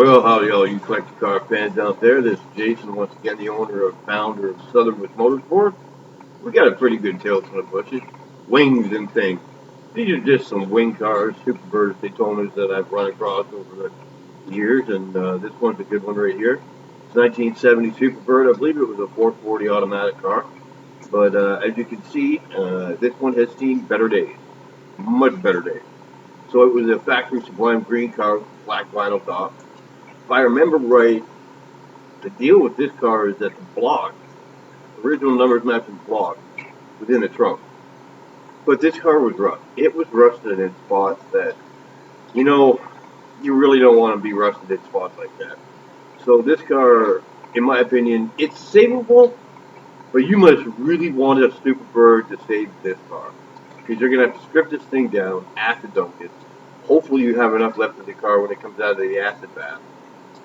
Well, howdy all you collector car fans out there. This is Jason, once again the owner and founder of Southern with Motorsports. We got a pretty good tail from the bushes. Wings and things. These are just some wing cars, Superbirds, Daytonas that I've run across over the years, and this one's a good one right here. It's 1970 Superbird. I believe it was a 440 automatic car. But as you can see, this one has seen better days, much better days. So it was a factory sublime green car with black vinyl top. If I remember right, the deal with this car is that the block, original numbers matching block, was in the trunk. But this car was rough. It was rusted in spots that, you know, you really don't want to be rusted in spots like that. So this car, in my opinion, it's savable, but you must really want a Superbird to save this car. Because you're going to have to strip this thing down, acid dunk it. Hopefully you have enough left of the car when it comes out of the acid bath.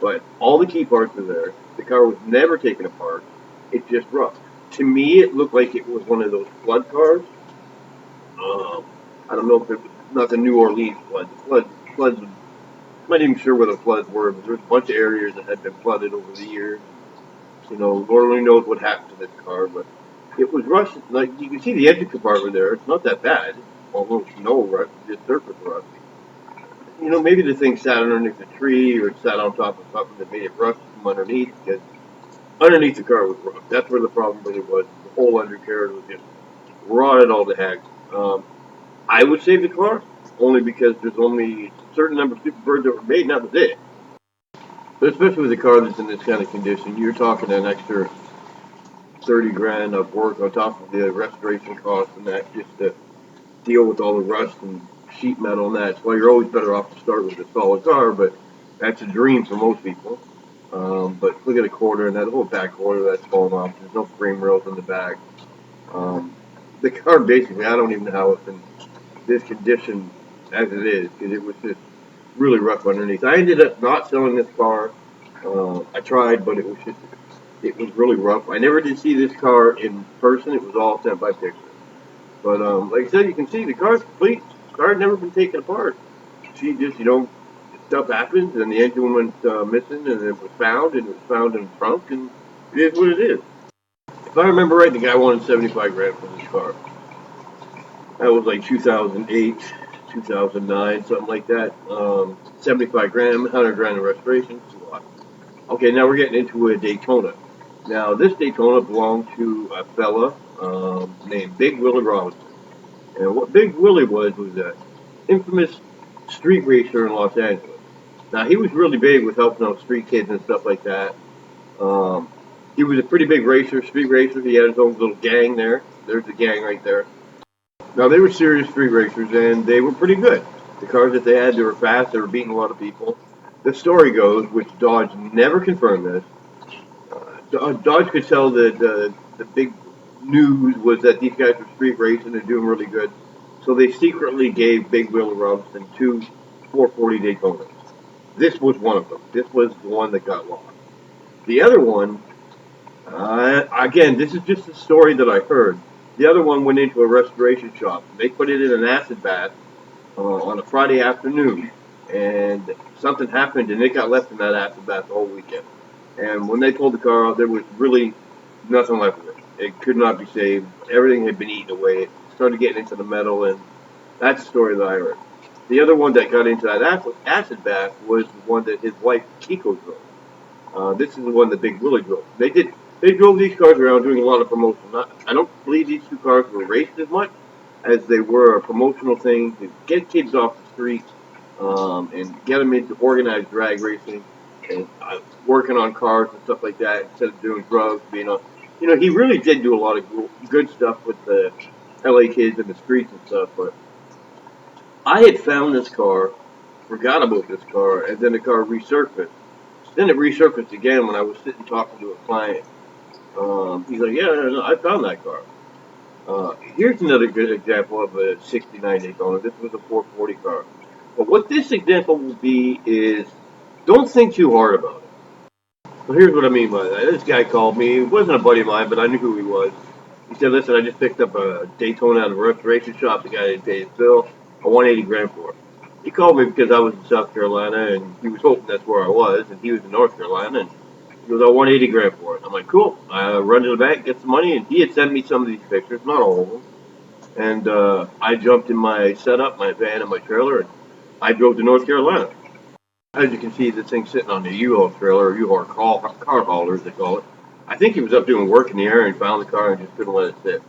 But all the key parts are there. The car was never taken apart. It's just rough. To me, it looked like it was one of those flood cars. Um, I don't know if it was not the New Orleans flood. The floods. I'm not even sure where the floods were, but there's a bunch of areas that had been flooded over the years. You know, Lord only knows what happened to this car, but it was rusted. Like you can see the engine compartment there. It's not that bad. Almost no rust, just surface rust. You know, maybe the thing sat underneath a tree or it sat on top of something that made it rust from underneath because underneath the car was rough. That's where the problem really was. The whole undercarriage was just rotted all to heck. I would save the car only because there's only a certain number of Superbirds that were made, and that was it. But especially with a car that's in this kind of condition, you're talking an extra 30 grand of work on top of the restoration costs and that just to deal with all the rust and sheet metal and that. So you're always better off to start with a solid car, but that's a dream for most people. But look at the quarter and that whole back quarter that's fallen off. There's no frame rails in the back. Um, the car basically, I don't even know how it's in this condition as it is because it was just really rough underneath. I ended up not selling this car. I tried, but it was really rough. I never did see this car in person. It was all sent by picture. But like I said, you can see the car's complete. The car had never been taken apart. She just, stuff happens, and the engine went missing, and it was found, and it was found in the trunk, and it is what it is. If I remember right, the guy wanted 75 grand for this car. That was like 2008, 2009, something like that. 75 grand, 100 grand in restoration. It's a lot. Okay, now we're getting into a Daytona. Now, this Daytona belonged to a fella named Big Willie Robinson. And what Big Willie was an infamous street racer in Los Angeles. Now, he was really big with helping out street kids and stuff like that. Um, he was a pretty big racer, street racer. He had his own little gang there. There's the gang right there. Now, they were serious street racers, and they were pretty good. The cars that they had, they were fast. They were beating a lot of people. The story goes, which Dodge never confirmed this, Dodge could tell that the big news was that these guys were street racing and doing really good. So they secretly gave Big Willie Robinson two 440 Daytonas. This was one of them. This was the one that got lost. The other one, again, this is just a story that I heard. The other one went into a restoration shop. They put it in an acid bath on a Friday afternoon, and something happened, and it got left in that acid bath the whole weekend. And when they pulled the car out, there was really nothing left of it. It could not be saved. Everything had been eaten away. It started getting into the metal, and that's the story that I heard. The other one that got into that acid bath was the one that his wife Kiko drove. This is the one that Big Willie drove. They drove these cars around doing a lot of promotion. I don't believe these two cars were raced as much as they were a promotional thing to get kids off the streets and get them into organized drag racing and working on cars and stuff like that instead of doing drugs. He really did do a lot of good stuff with the LA kids in the streets and stuff. But I had found this car, forgot about this car, and then the car resurfaced. Then it resurfaced again when I was sitting talking to a client. He's like, "Yeah, no, I found that car." Here's another good example of a '69 Daytona. This was a 440 car. But what this example will be is, don't think too hard about it. Well, here's what I mean by that. This guy called me. He wasn't a buddy of mine, but I knew who he was. He said, "Listen, I just picked up a Daytona out of a restoration shop. The guy didn't pay his bill. I want 80 grand for it." He called me because I was in South Carolina, and he was hoping that's where I was, and he was in North Carolina, and he goes, "I want 80 grand for it." I'm like, "Cool." I run to the bank, get some money, and he had sent me some of these pictures, not all of them. And I jumped in my setup, my van, and my trailer, and I drove to North Carolina. As you can see, this thing's sitting on the U-Haul trailer, or U-Haul car hauler, as they call it. I think he was up doing work in the area and found the car and just couldn't let it sit.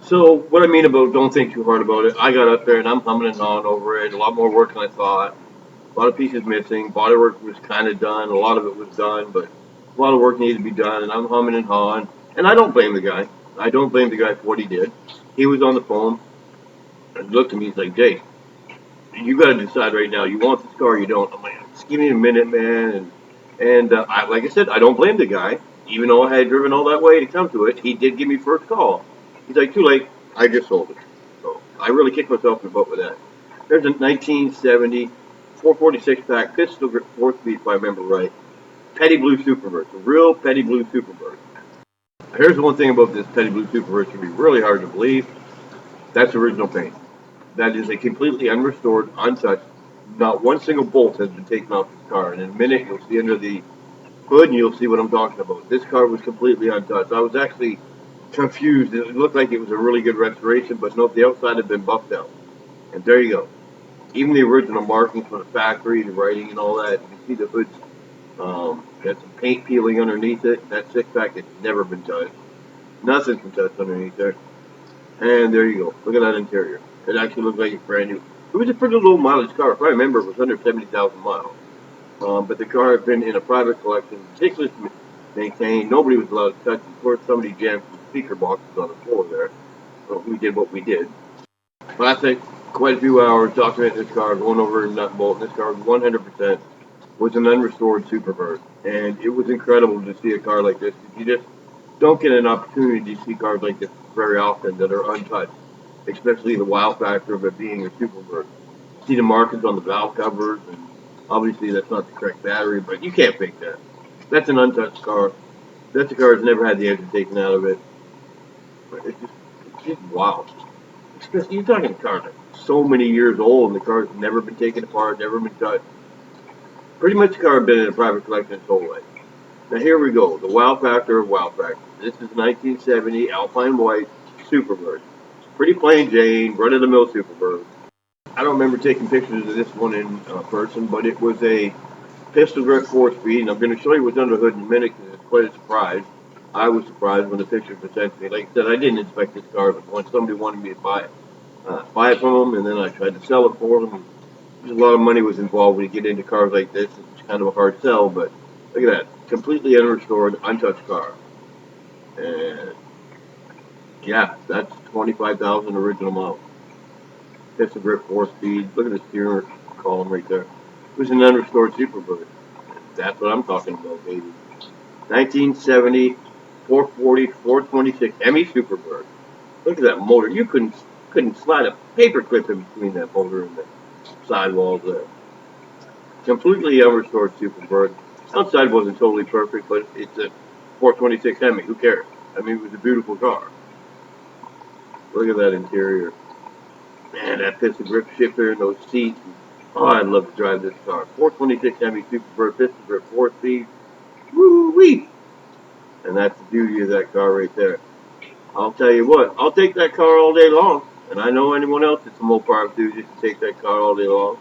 So what I mean about don't think too hard about it, I got up there and I'm humming and hawing over it. A lot more work than I thought. A lot of pieces missing. Bodywork was kind of done. A lot of it was done, but a lot of work needed to be done. And I'm humming and hawing. And I don't blame the guy. I don't blame the guy for what he did. He was on the phone and looked at me. He's like, "Jay, you got to decide right now. You want this car or you don't." I'm like, "Just give me a minute, man." And like I said, I don't blame the guy. Even though I had driven all that way to come to it, he did give me first call. He's like, "Too late. I just sold it." So I really kicked myself in the butt with that. There's a 1970 446 pack pistol grip 4-speed, if I remember right. Petty blue Superbird. A real petty blue Superbird. Here's the one thing about this petty blue Superbird. It can be really hard to believe. That's original paint. That is a completely unrestored, untouched. Not one single bolt has been taken off this car. And in a minute, you'll see under the hood and you'll see what I'm talking about. This car was completely untouched. I was actually confused. It looked like it was a really good restoration, but no, the outside had been buffed out. And there you go. Even the original markings from the factory, the writing and all that, you can see the hood's got some paint peeling underneath it. That six pack has never been touched. Nothing's been touched underneath there. And there you go. Look at that interior. It actually looks like it's brand new. It was a pretty low mileage car. If I remember, it was under 70,000 miles. But the car had been in a private collection, meticulously maintained. Nobody was allowed to touch it. Of course, somebody jammed some speaker boxes on the floor there. So we did what we did. But I think quite a few hours documenting this car, going over nut and bolt. This car 100% was an unrestored Superbird. And it was incredible to see a car like this. You just don't get an opportunity to see cars like this very often that are untouched, especially the wow factor of it being a Superbird. See the markings on the valve covers, and obviously that's not the correct battery, but you can't fake that. That's an untouched car. That's a car that's never had the engine taken out of it. But it's just wow. Especially you're talking a car that's so many years old, and the car's never been taken apart, never been touched. Pretty much the car had been in a private collection its whole life. Now here we go, the wow factor of wow factor. This is 1970 Alpine White Superbird. Pretty plain Jane, run-of-the-mill Superbird. I don't remember taking pictures of this one in person, but it was a pistol grip 4-speed, and I'm going to show you what's under the hood in a minute because it's quite a surprise. I was surprised when the pictures were sent to me. Like I said, I didn't inspect this car, but when somebody wanted me to buy it from them, and then I tried to sell it for them. A lot of money was involved when you get into cars like this. It's kind of a hard sell, but look at that, completely unrestored, untouched car. And yeah, that's 25,000 original model. Pistol grip 4-speed. Look at the steering column right there. It was an unrestored Superbird. That's what I'm talking about, baby. 1970 440 426 Hemi Superbird. Look at that motor. You couldn't slide a paperclip in between that motor and the sidewalls there. Completely unrestored Superbird. Outside wasn't totally perfect, but it's a 426 Hemi. Who cares? I mean, it was a beautiful car. Look at that interior. Man, that pistol grip shifter and those seats. Oh, I'd love to drive this car. 426 Hemi Superbird pistol grip 4-speed. Woo-wee! And that's the beauty of that car right there. I'll tell you what, I'll take that car all day long. And I know anyone else that's a Mopar enthusiast to take that car all day long.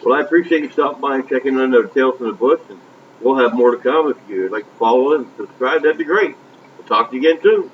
Well, I appreciate you stopping by and checking in the Tales from the Bush. And we'll have more to come. If you'd like to follow and subscribe, that'd be great. We'll talk to you again soon.